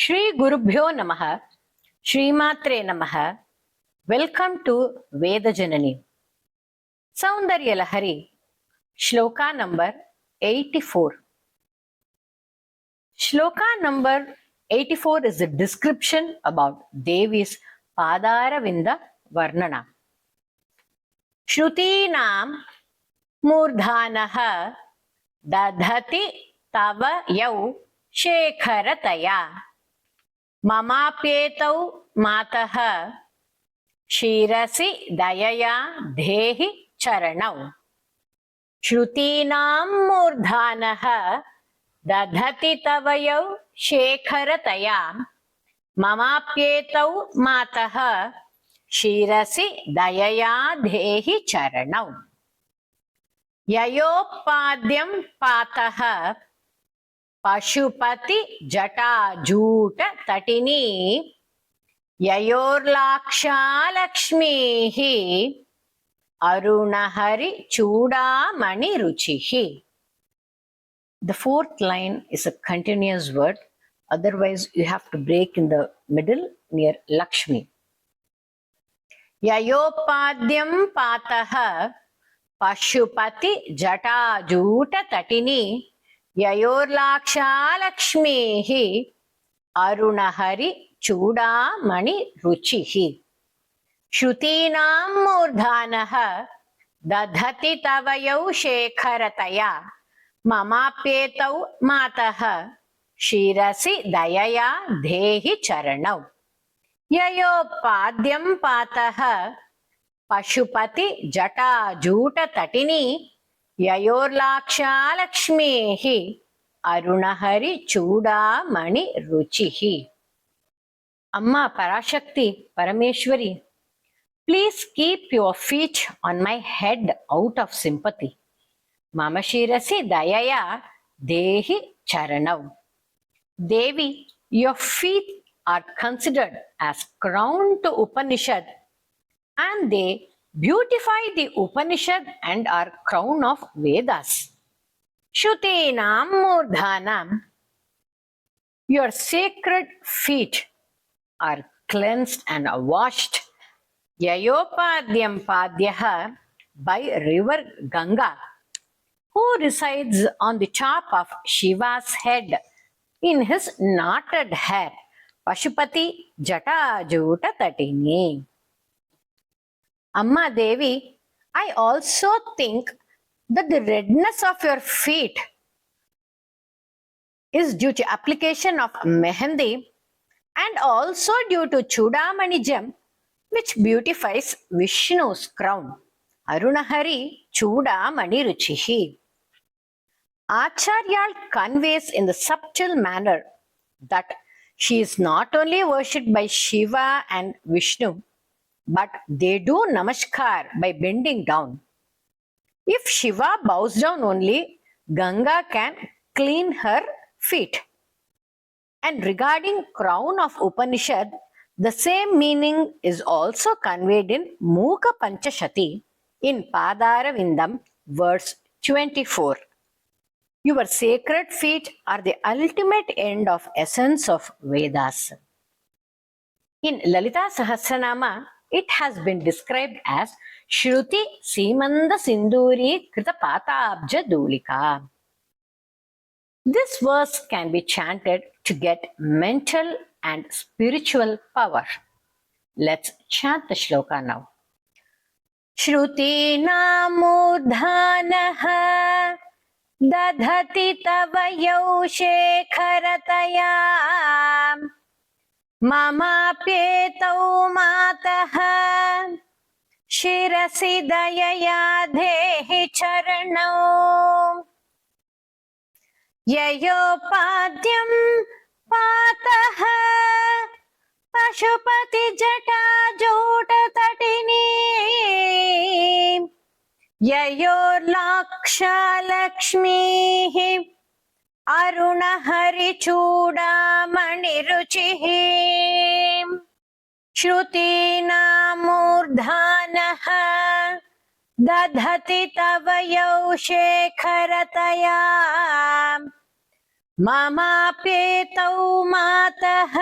ಶ್ರೀ ಗುರುಭ್ಯೋ ನಮಃ. ಶ್ರೀಮಾತ್ರೆ ನಮಃ. ವೆಲ್ಕಮ್ ಟು ವೇದ ಜನನಿ ಸೌಂದರ್ಯ ಲಹರಿ. ಶ್ಲೋಕ number 84. Shloka number 84 is a description about Devi's Padaravinda Varnana. Shrutinam Murdhanaha Dadhati Tava Yau Shekharataya Mamapyetau Mataha Shirasi Dayaya Dehi Charanau. Shrutinam Murdhanaha दधति तवयौ शेखरतया ममाप्येतौ मातः शिरसि दयया देहि चरणौ. ययोपाद्यं पातः पशुपति जटाजूट तटिनी ययोर्लाक्षालक्ष्मीः अरुणहरि चूडामणि रुचिः. The fourth line is a continuous word. Otherwise, you have to break in the middle near Lakshmi. Yayopadyam pataha pashupati jatajuta tatini yayorlaksha lakshmihi arunahari chudamani ruchihi. Shrutinam murdhanaha dadhati tavayau shekharataya ममाप्येतौ मातः शिरसि दयया देहि चरणौ. ययोपाद्यं पातः पशुपति जटाजूट तटिनी ययोर्लाक्षालक्ष्मीः अरुणहरि चूडामणि रुचिः. Amma Parashakti Parameshwari, please keep your feet on my head out of sympathy. Mama Shirasi Dayaya Dehi Charanau. Devi, your feet are considered as crown to Upanishad, and they beautify the Upanishad and are crown of Vedas. Shrutinam Murdhanam, your sacred feet are cleansed and washed. Yayopadyam Padyaha, by river Ganga, who resides on the top of Shiva's head in his knotted hair. Pashupati Jatajuta Tatini. Amma Devi, I also think that the redness of your feet is due to application of mehendi and also due to Chudamani gem, which beautifies Vishnu's crown. Arunahari Chudamani Ruchihi. Acharyal conveys in the subtle manner that she is not only worshipped by Shiva and Vishnu, but they do namaskar by bending down. If Shiva bows down only, Ganga can clean her feet. And regarding crown of Upanishad, the same meaning is also conveyed in Mukha Panchashati in Padaravindam, verse 24. Your sacred feet are the ultimate end of essence of Vedas. In Lalita Sahasranama, it has been described as Shruti Simanda Sinduri Krita Patabja Dulika. This verse can be chanted to get mental and spiritual power. Let's chant the shloka now. Shrutinam murdhanaha दधति तव यौ शेखरतया ममाप्येतौ मातः शिरसि दयया देहि चरणौ. ययोपाद्यं पातः पशुपति जटाजूट तटिनी ययोर्लाक्षालक्ष्मीः अरुणहरि चूडामणि रुचिः. श्रुतीनामूर्धानः दधति तव यौ शेखरतया ममाप्येतौ मातः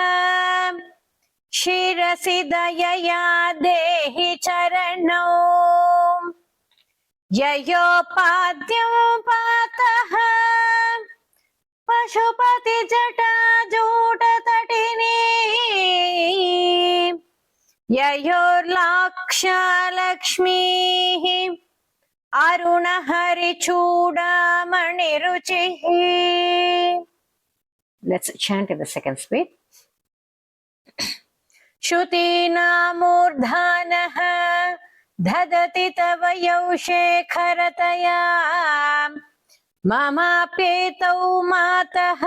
शिरसि दयया देहि चरणौ ययोपाद्यं पातः Pashupati जटाजूटतटिनी ययोर्लाक्षालक्ष्मीः अरुणहरिचूडामणिरुचिः. Let's chant in the second speed. श्रुतीनामूर्धानः ददति तव यौ शेखरतया ममाप्येतौ मातः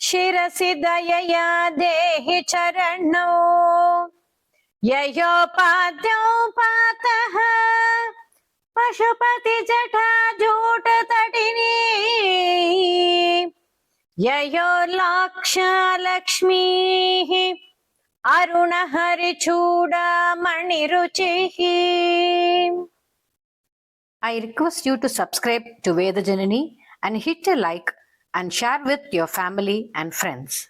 शिरसि दयया देहि चरणौ ययोपाद्यौ पातः Pashupati जटाजूटतटिनी ययोर्लाक्षालक्ष्मीः अरुणहरिचूडामणिरुचिः. I request you to subscribe to Veda Janani and hit a like and share with your family and friends.